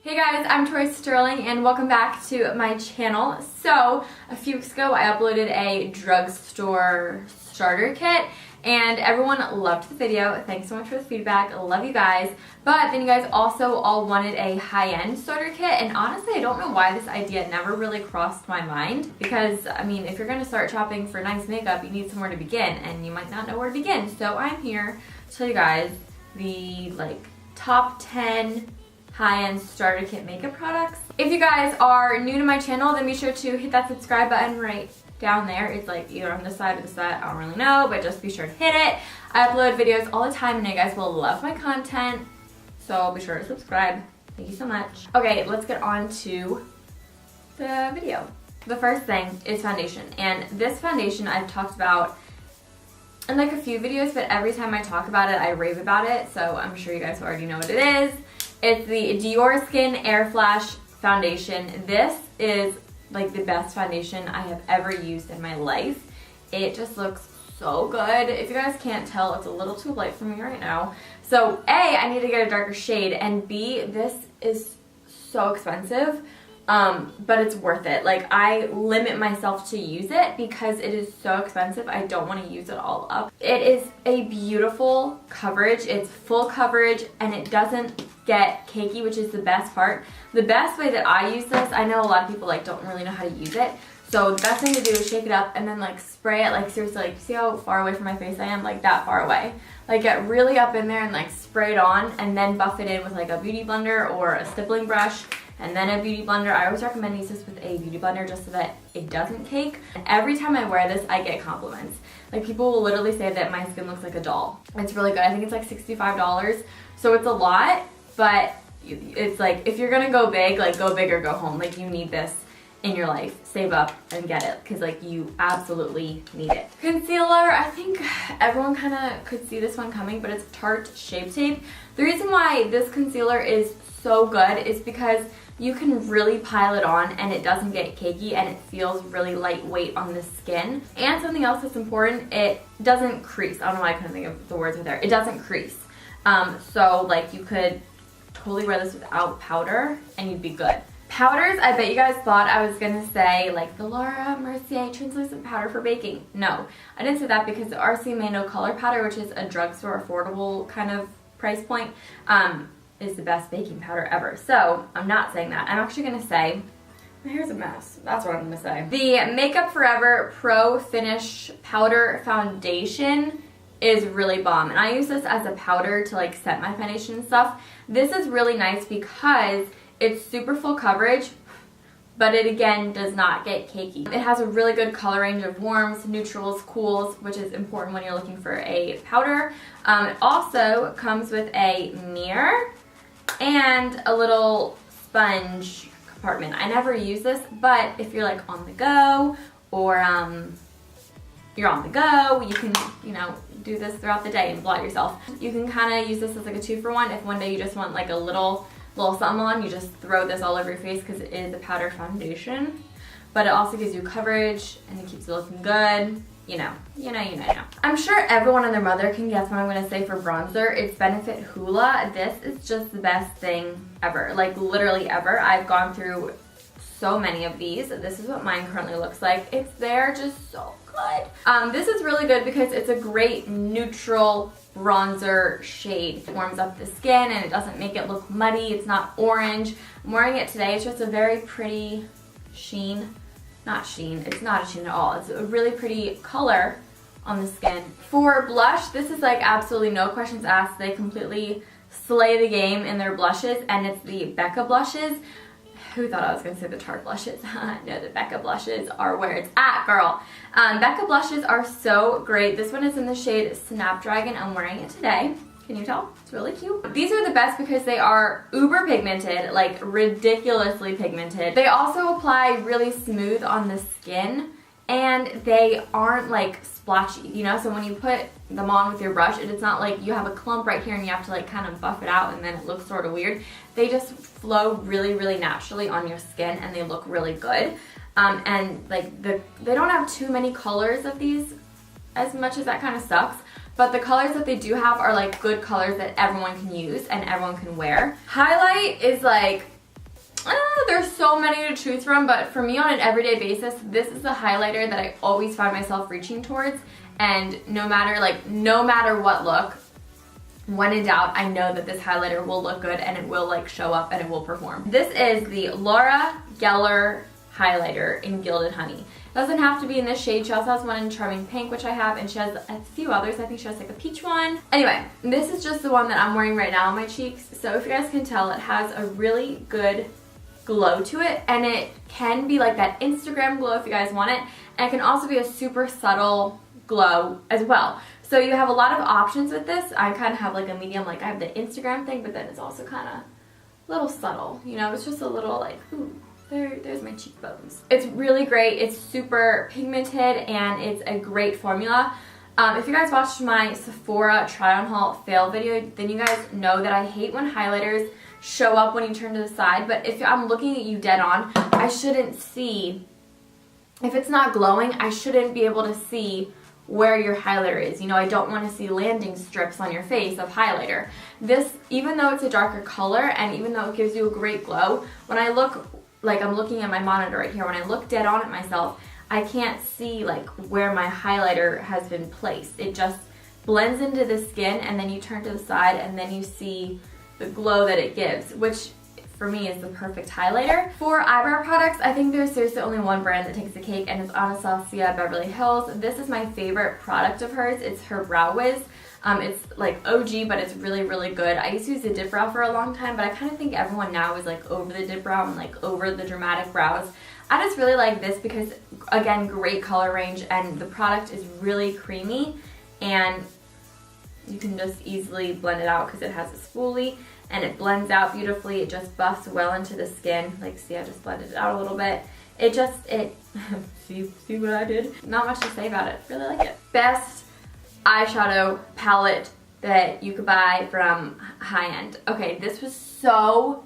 Hey guys, I'm Tori Sterling and welcome back to my channel. So, a few weeks ago I uploaded a drugstore starter kit and everyone loved the video. Thanks so much for the feedback. I love you guys. But then you guys also all wanted a high-end starter kit, and honestly I don't know why this idea never really crossed my mind, because I mean, if you're going to start shopping for nice makeup, you need somewhere to begin and you might not know where to begin. So I'm here to tell you guys the top 10 high-end starter kit makeup products. If you guys are new to my channel, then be sure to hit that subscribe button right down there. It's like either on this side or this side, I don't really know, but just be sure to hit it. I upload videos all the time and you guys will love my content, so be sure to subscribe. Thank you so much. Okay, let's get on to the video. The first thing is foundation, and this foundation I've talked about in like a few videos, but every time I talk about it I rave about it, so I'm sure you guys already know what it is. It's the Diorskin Airflash foundation. This is like the best foundation I have ever used in my life. It just looks so good. If you guys can't tell, it's a little too light for me right now. So A, I need to get a darker shade, and B, this is so expensive, but it's worth it. Like, I limit myself to use it because it is so expensive. I don't want to use it all up. It is a beautiful coverage. It's full coverage and it doesn't get cakey, which is the best part. The best way that I use this, I know a lot of people don't really know how to use it, so the best thing to do is shake it up and then spray it, seriously, see how far away from my face I am? That far away. Get really up in there and spray it on, and then buff it in with a beauty blender or a stippling brush, and then a beauty blender. I always recommend use this with a beauty blender just so that it doesn't cake. And every time I wear this, I get compliments. People will literally say that my skin looks like a doll. It's really good. I think it's $65, so it's a lot, but it's if you're gonna go big, go big or go home. You need this in your life. Save up and get it, because you absolutely need it. Concealer, I think everyone kind of could see this one coming, but it's Tarte Shape Tape. The reason why this concealer is so good is because you can really pile it on and it doesn't get cakey and it feels really lightweight on the skin. And something else that's important, it doesn't crease. I don't know why I couldn't think of the words right there. It doesn't crease. So you could totally wear this without powder and you'd be good. Powders, I bet you guys thought I was gonna say the Laura Mercier translucent powder for baking. No, I didn't say that, because the RC Mano color powder, which is a drugstore affordable kind of price point, is the best baking powder ever. So I'm not saying that. I'm actually gonna say, my hair's a mess. That's what I'm gonna say. The Makeup Forever Pro Finish Powder Foundation is really bomb, and I use this as a powder to set my foundation and stuff. This is really nice because it's super full coverage, but it again does not get cakey. It has a really good color range of warms, neutrals, cools, which is important when you're looking for a powder. It also comes with a mirror and a little sponge compartment. I never use this, but if you're on the go, or you're on the go, you can, do this throughout the day and blot yourself. You can kind of use this as a 2-for-1. If one day you just want a little something on, you just throw this all over your face because it is a powder foundation. But it also gives you coverage and it keeps it looking good. You know. I'm sure everyone and their mother can guess what I'm going to say for bronzer. It's Benefit Hoola. This is just the best thing ever. Literally ever. I've gone through so many of these. This is what mine currently looks like. They're just so good. This is really good because it's a great neutral bronzer shade. It warms up the skin and it doesn't make it look muddy. It's not orange. I'm wearing it today. It's just a very pretty sheen. Not sheen. It's not a sheen at all. It's a really pretty color on the skin. For blush, this is absolutely no questions asked. They completely slay the game in their blushes, and it's the Becca blushes. Who thought I was going to say the Tarte blushes? No, the Becca blushes are where it's at, girl. Becca blushes are so great. This one is in the shade Snapdragon. I'm wearing it today. Can you tell? It's really cute. These are the best because they are uber pigmented, ridiculously pigmented. They also apply really smooth on the skin, and they aren't splotchy, so when you put them on with your brush, it's not you have a clump right here and you have to kind of buff it out and then it looks sort of weird. They just flow really, really naturally on your skin and they look really good. And they don't have too many colors of these, as much as that kind of sucks, but the colors that they do have are good colors that everyone can use and everyone can wear. Highlight is that there's so many to choose from, but for me on an everyday basis, this is the highlighter that I always find myself reaching towards, and no matter what look, when in doubt, I know that this highlighter will look good and it will like show up and it will perform. This is the Laura Geller highlighter in Gilded Honey. It doesn't have to be in this shade. She also has one in Charming Pink, which I have, and she has a few others. I think she has like a peach one. Anyway, this is just the one that I'm wearing right now on my cheeks. So if you guys can tell, it has a really good glow to it, and it can be like that Instagram glow if you guys want it, and it can also be a super subtle glow as well. So you have a lot of options with this. I kind of have like a medium, like I have the Instagram thing, but then it's also kind of a little subtle, you know, it's just a little like, ooh, there's my cheekbones. It's really great. It's super pigmented and it's a great formula. If you guys watched my Sephora try on haul fail video, then you guys know that I hate when highlighters show up when you turn to the side, but if I'm looking at you dead on, I shouldn't see, if it's not glowing, I shouldn't be able to see where your highlighter is. You know, I don't want to see landing strips on your face of highlighter. This, even though it's a darker color and even though it gives you a great glow, when I look, like I'm looking at my monitor right here, when I look dead on at myself, I can't see like where my highlighter has been placed. It just blends into the skin, and then you turn to the side and then you see the glow that it gives, which for me is the perfect highlighter. For eyebrow products, I think there's seriously only one brand that takes the cake, and it's Anastasia Beverly Hills. This is my favorite product of hers. It's her Brow Wiz. It's like OG, but it's really, really good. I used to use the dip brow for a long time, but I kind of think everyone now is like over the dip brow and like over the dramatic brows. I just really like this because, again, great color range, and the product is really creamy, and you can just easily blend it out because it has a spoolie and it blends out beautifully. It just buffs well into the skin. Like, see, I just blended it out a little bit. It see what I did? Not much to say about it. Really like it. Best eyeshadow palette that you could buy from high end. Okay, this was so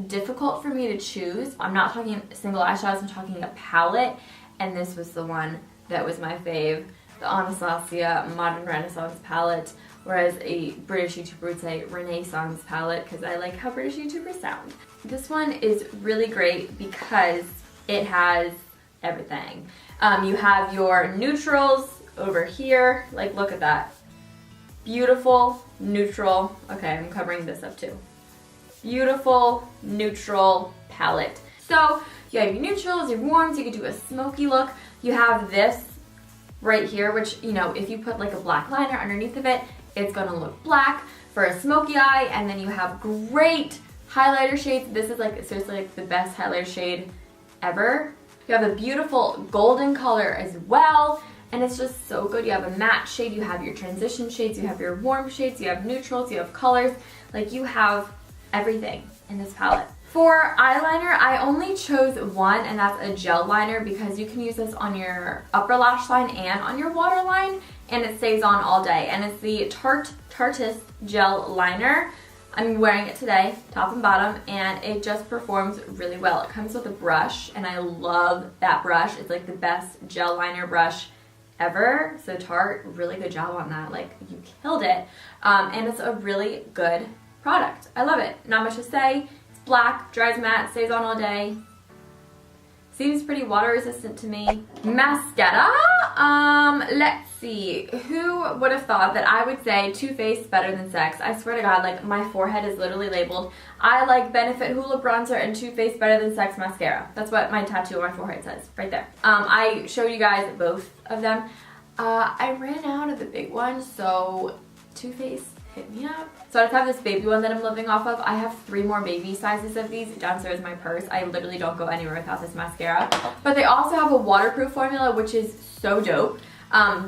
difficult for me to choose. I'm not talking single eyeshadows, I'm talking a palette, and this was the one that was my fave. The Anastasia Modern Renaissance palette, whereas a British YouTuber would say Renissance palette, because I like how British YouTubers sound. This one is really great because it has everything. You have your neutrals over here, like look at that. Beautiful, neutral, okay, I'm covering this up too. Beautiful, neutral palette. So you have your neutrals, your warms, you could do a smoky look. You have this right here, which, you know, if you put like a black liner underneath of it, it's gonna look black for a smoky eye. And then you have great highlighter shades. This is like seriously like the best highlighter shade ever. You have a beautiful golden color as well, and it's just so good. You have a matte shade, you have your transition shades, you have your warm shades, you have neutrals, you have colors. Like, you have everything in this palette. For eyeliner, I only chose one, and that's a gel liner, because you can use this on your upper lash line and on your waterline, and it stays on all day. And it's the Tartist gel liner. I'm wearing it today, top and bottom, and it just performs really well. It comes with a brush, and I love that brush. It's like the best gel liner brush ever. So Tarte, really good job on that. Like, you killed it. And it's a really good product. I love it. Not much to say. It's black, dries matte, stays on all day. Seems pretty water resistant to me. Mascara. Let's see. Who would have thought that I would say TooFaced better than sex? I swear to God, like, my forehead is literally labeled, I like Benefit Hoola bronzer and TooFaced better than sex mascara. That's what my tattoo on my forehead says, right there. I showed you guys both of them. I ran out of the big one, so TooFaced hit me up. So I just have this baby one that I'm living off of. I have 3 more baby sizes of these downstairs in my purse. I literally don't go anywhere without this mascara. But they also have a waterproof formula, which is so dope.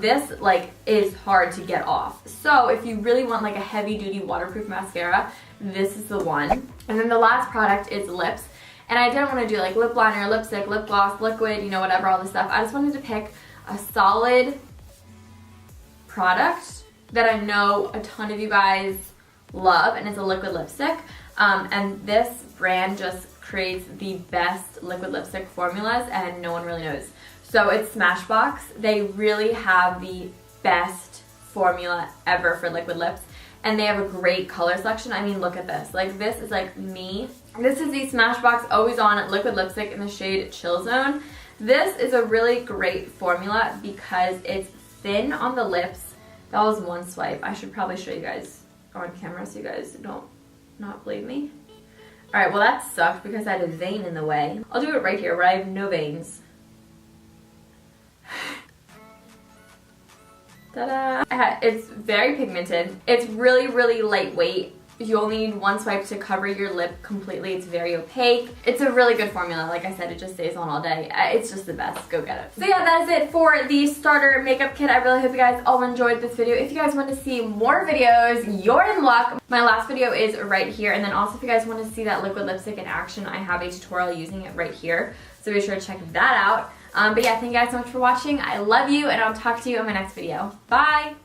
This, like, is hard to get off. So if you really want like a heavy duty waterproof mascara, this is the one. And then the last product is lips. And I didn't want to do like lip liner, lipstick, lip gloss, liquid, you know, whatever, all this stuff. I just wanted to pick a solid product that I know a ton of you guys love, and it's a liquid lipstick. And this brand just creates the best liquid lipstick formulas, and no one really knows. So it's Smashbox. They really have the best formula ever for liquid lips, and they have a great color selection. I mean, look at this. Like, this is like me This is the Smashbox Always On Liquid Lipstick in the shade Chill Zone. This is a really great formula because it's thin on the lips. That was one swipe. I should probably show you guys on camera so you guys don't not believe me. Alright, well that sucked because I had a vein in the way. I'll do it right here where I have no veins. Ta-da! It's very pigmented. It's really, really lightweight. You only need one swipe to cover your lip completely. It's very opaque. It's a really good formula. Like I said, it just stays on all day. It's just the best. Go get it. So yeah, that is it for the starter makeup kit. I really hope you guys all enjoyed this video. If you guys want to see more videos, you're in luck. My last video is right here. And then also if you guys want to see that liquid lipstick in action, I have a tutorial using it right here. So be sure to check that out. But yeah, thank you guys so much for watching. I love you and I'll talk to you in my next video. Bye!